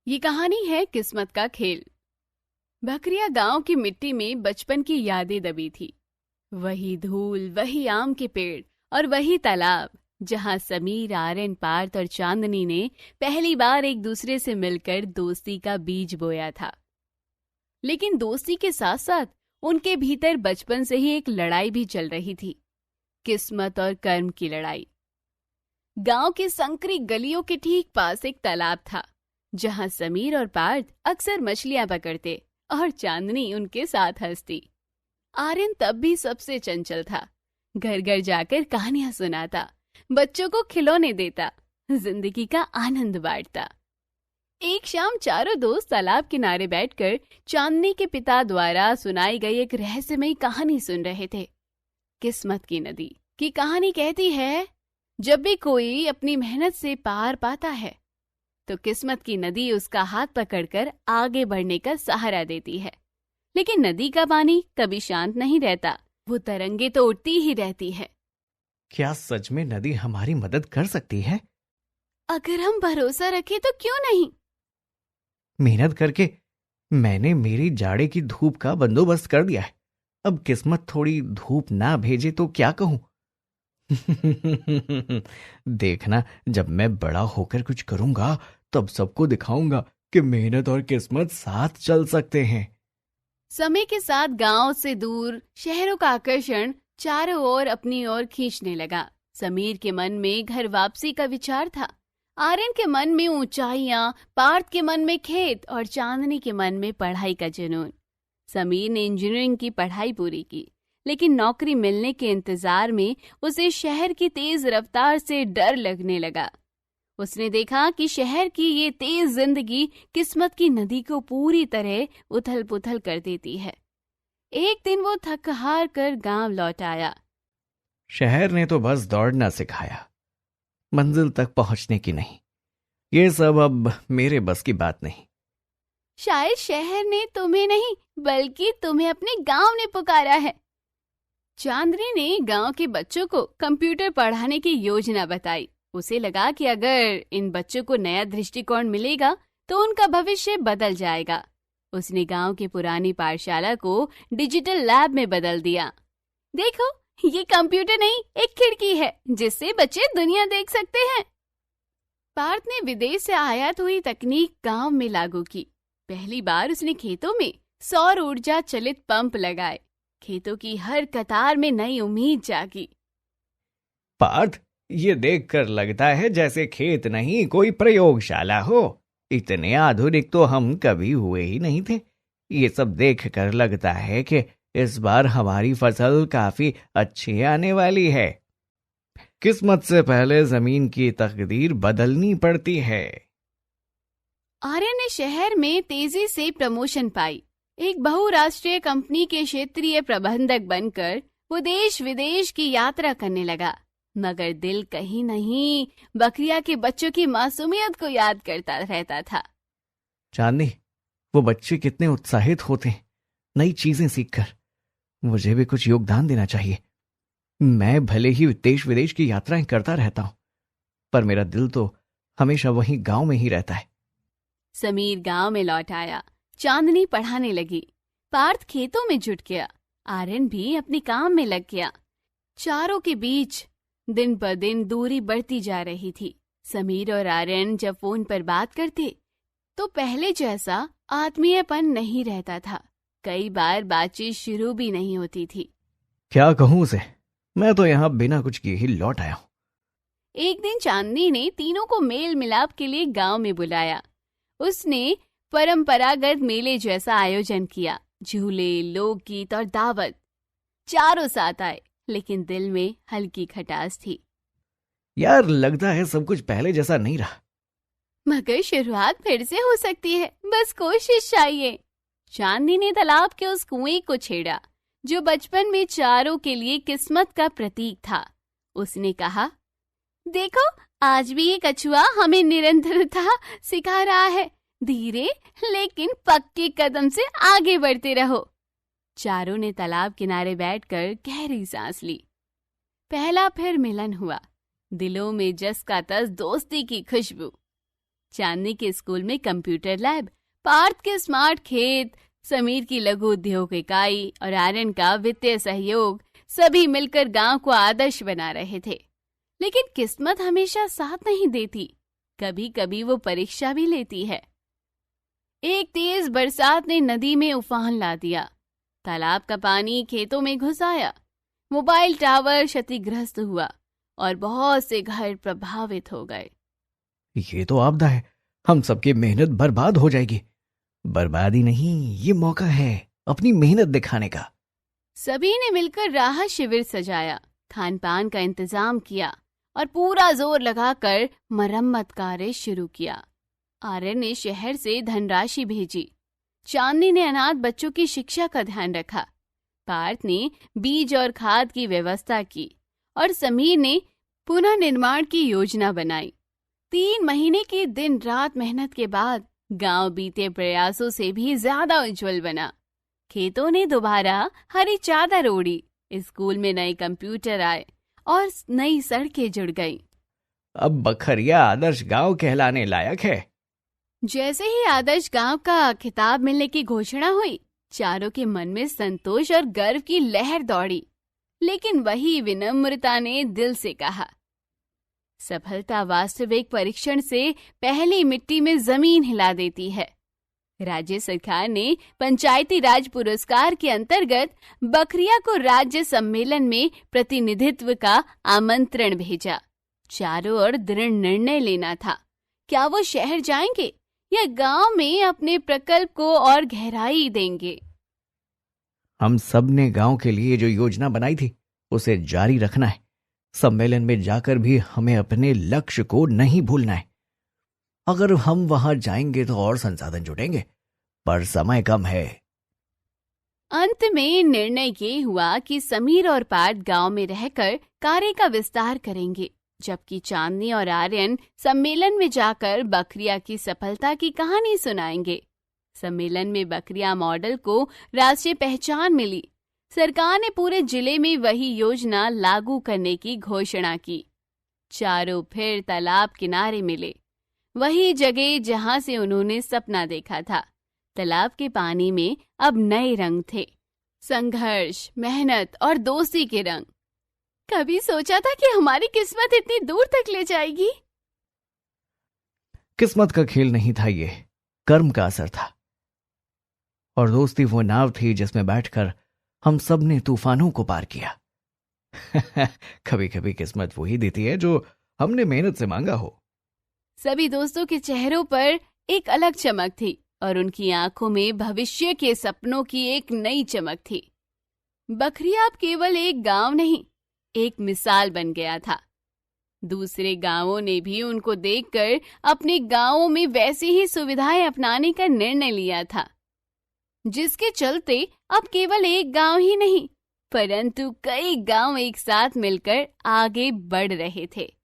ये कहानी है किस्मत का खेल। बकरिया गांव की मिट्टी में बचपन की यादें दबी थी। वही धूल, वही आम के पेड़ और वही तालाब जहां समीर, आर्यन, पार्थ और चांदनी ने पहली बार एक दूसरे से मिलकर दोस्ती का बीज बोया था। लेकिन दोस्ती के साथ साथ उनके भीतर बचपन से ही एक लड़ाई भी चल रही थी, किस्मत और कर्म की लड़ाई। गांव के संकरी गलियों के ठीक पास एक तालाब था जहां समीर और पार्थ अक्सर मछलियां पकड़ते और चांदनी उनके साथ हंसती। आर्यन तब भी सबसे चंचल था, घर घर जाकर कहानियां सुनाता, बच्चों को खिलौने देता, जिंदगी का आनंद बांटता। एक शाम चारों दोस्त तालाब किनारे बैठकर चांदनी के पिता द्वारा सुनाई गई एक रहस्यमयी कहानी सुन रहे थे। किस्मत की नदी की कहानी कहती है, जब भी कोई अपनी मेहनत से पार पाता है तो किस्मत की नदी उसका हाथ पकड़कर आगे बढ़ने का सहारा देती है। लेकिन नदी का पानी कभी शांत नहीं रहता, वो तरंगे तो उठती ही रहती है। क्या सच में नदी हमारी मदद कर सकती है? अगर हम भरोसा रखें तो क्यों नहीं। मेहनत करके मैंने मेरी जाड़े की धूप का बंदोबस्त कर दिया है। अब किस्मत थोड़ी धूप ना भेजे तो क्या कहूं? देखना, जब मैं बड़ा होकर कुछ करूंगा तब सबको दिखाऊंगा कि मेहनत और किस्मत साथ चल सकते हैं। समय के साथ गांव से दूर शहरों का आकर्षण चारों ओर अपनी ओर खींचने लगा। समीर के मन में घर वापसी का विचार था, आर्यन के मन में ऊंचाइयां, पार्थ के मन में खेत और चांदनी के मन में पढ़ाई का जुनून। समीर ने इंजीनियरिंग की पढ़ाई पूरी की, लेकिन नौकरी मिलने के इंतजार में उसे शहर की तेज रफ्तार से डर लगने लगा। उसने देखा कि शहर की ये तेज जिंदगी किस्मत की नदी को पूरी तरह उथल पुथल कर देती है। एक दिन वो थक हार कर गांव लौट आया। शहर ने तो बस दौड़ना सिखाया, मंजिल तक पहुंचने की नहीं। ये सब अब मेरे बस की बात नहीं। शायद शहर ने तुम्हें नहीं, बल्कि तुम्हें अपने गांव ने पुकारा है। चांदनी ने गांव के बच्चों को कंप्यूटर पढ़ाने की योजना बताई। उसे लगा कि अगर इन बच्चों को नया दृष्टिकोण मिलेगा तो उनका भविष्य बदल जाएगा। उसने गांव की पुरानी पाठशाला को डिजिटल लैब में बदल दिया। देखो, ये कंप्यूटर नहीं, एक खिड़की है जिससे बच्चे दुनिया देख सकते हैं। पार्थ ने विदेश से आयात हुई तकनीक गांव में लागू की। पहली बार उसने खेतों में सौर ऊर्जा चलित पंप लगाए। खेतों की हर कतार में नई उम्मीद जागी। पार्थ, ये देखकर लगता है जैसे खेत नहीं कोई प्रयोगशाला हो। इतने आधुनिक तो हम कभी हुए ही नहीं थे। ये सब देखकर लगता है कि इस बार हमारी फसल काफी अच्छी आने वाली है। किस्मत से पहले जमीन की तकदीर बदलनी पड़ती है। आर्यन ने शहर में तेजी से प्रमोशन पाई। एक बहुराष्ट्रीय कंपनी के क्षेत्रीय प्रबंधक बनकर वो देश विदेश की यात्रा करने लगा। मगर दिल कहीं नहीं बकरिया के बच्चों की मासूमियत को याद करता रहता था। चांदनी, वो बच्चे कितने उत्साहित होते हैं नई चीजें सीखकर। मुझे भी कुछ योगदान देना चाहिए। मैं भले ही देश विदेश की यात्राएं करता रहता हूं, पर मेरा दिल तो हमेशा वहीं गांव में ही रहता है। समीर गांव में लौट आया। चांदनी पढ़ाने लगी, पार्थ खेतों में जुट गया, आर्यन भी अपने काम में लग गया। चारों के बीच दिन ब दिन दूरी बढ़ती जा रही थी। समीर और आर्यन जब फोन पर बात करते तो पहले जैसा आत्मीयपन नहीं रहता था। कई बार बातचीत शुरू भी नहीं होती थी। क्या कहूं उसे, मैं तो यहाँ बिना कुछ किए ही लौट आया हूं। एक दिन चांदनी ने तीनों को मेल मिलाप के लिए गांव में बुलाया। उसने परंपरागत मेले जैसा आयोजन किया। झूले, लोकगीत और दावत। चारों साथ आए, लेकिन दिल में हल्की खटास थी। यार, लगता है सब कुछ पहले जैसा नहीं रहा। मगर शुरुआत फिर से हो सकती है, बस कोशिश चाहिए। चांदनी ने तालाब के उस कुएं को छेड़ा जो बचपन में चारों के लिए किस्मत का प्रतीक था। उसने कहा, देखो, आज भी ये कछुआ हमें निरंतरता सिखा रहा है। धीरे लेकिन पक्के कदम से आगे बढ़ते रहो। चारों ने तालाब किनारे बैठकर गहरी सांस ली। पहला फिर मिलन हुआ। दिलों में जस का तस दोस्ती की खुशबू। चांदनी के स्कूल में कंप्यूटर लैब, पार्थ के स्मार्ट खेत, समीर की लघु उद्योग इकाई और आर्यन का वित्तीय सहयोग सभी मिलकर गांव को आदर्श बना रहे थे। लेकिन किस्मत हमेशा साथ नहीं देती, कभी कभी वो परीक्षा भी लेती है। एक तेज बरसात ने नदी में उफान ला दिया। तालाब का पानी खेतों में घुस आया, मोबाइल टावर क्षतिग्रस्त हुआ और बहुत से घर प्रभावित हो गए। ये तो आपदा है, हम सबकी मेहनत बर्बाद हो जाएगी। बर्बादी नहीं, ये मौका है अपनी मेहनत दिखाने का। सभी ने मिलकर राहत शिविर सजाया, खान पान का इंतजाम किया और पूरा जोर लगाकर मरम्मत कार्य शुरू किया। आर्यन ने शहर से धनराशि भेजी, चांदनी ने अनाथ बच्चों की शिक्षा का ध्यान रखा, पार्थ ने बीज और खाद की व्यवस्था की और समीर ने पुनः निर्माण की योजना बनाई। 3 महीने की दिन रात मेहनत के बाद गांव बीते प्रयासों से भी ज्यादा उज्जवल बना। खेतों ने दोबारा हरी चादर ओढ़ी, स्कूल में नए कंप्यूटर आए और नई सड़कें जुड़ गईं। अब बखरिया आदर्श गांव कहलाने लायक है। जैसे ही आदर्श गांव का खिताब मिलने की घोषणा हुई, चारों के मन में संतोष और गर्व की लहर दौड़ी। लेकिन वही विनम्रता ने दिल से कहा, सफलता वास्तविक परीक्षण से पहली मिट्टी में जमीन हिला देती है। राज्य सरकार ने पंचायती राज पुरस्कार के अंतर्गत बखरिया को राज्य सम्मेलन में प्रतिनिधित्व का आमंत्रण भेजा। चारों ओर दृढ़ निर्णय लेना था, क्या वो शहर जाएंगे या गांव में अपने प्रकल्प को और गहराई देंगे। हम सब ने गांव के लिए जो योजना बनाई थी उसे जारी रखना है। सम्मेलन में जाकर भी हमें अपने लक्ष्य को नहीं भूलना है। अगर हम वहां जाएंगे तो और संसाधन जुटेंगे, पर समय कम है। अंत में निर्णय ये हुआ कि समीर और पार्थ गांव में रहकर कार्य का विस्तार करेंगे, जबकि चांदनी और आर्यन सम्मेलन में जाकर बखरिया की सफलता की कहानी सुनाएंगे। सम्मेलन में बखरिया मॉडल को राष्ट्रीय पहचान मिली। सरकार ने पूरे जिले में वही योजना लागू करने की घोषणा की। चारों फिर तालाब किनारे मिले, वही जगह जहां से उन्होंने सपना देखा था। तालाब के पानी में अब नए रंग थे, संघर्ष, मेहनत और दोस्ती के रंग। कभी सोचा था कि हमारी किस्मत इतनी दूर तक ले जाएगी? किस्मत का खेल नहीं था, ये कर्म का असर था। और दोस्ती वो नाव थी जिसमें बैठकर हम सब ने तूफानों को पार किया। कभी कभी किस्मत वही देती है जो हमने मेहनत से मांगा हो। सभी दोस्तों के चेहरों पर एक अलग चमक थी और उनकी आंखों में भविष्य के सपनों की एक नई चमक थी। बखरिया अब केवल एक गांव नहीं, एक मिसाल बन गया था। दूसरे गांवों ने भी उनको देखकर अपने गांवों में वैसी ही सुविधाएं अपनाने का निर्णय लिया था, जिसके चलते अब केवल एक गांव ही नहीं, परंतु कई गांव एक साथ मिलकर आगे बढ़ रहे थे।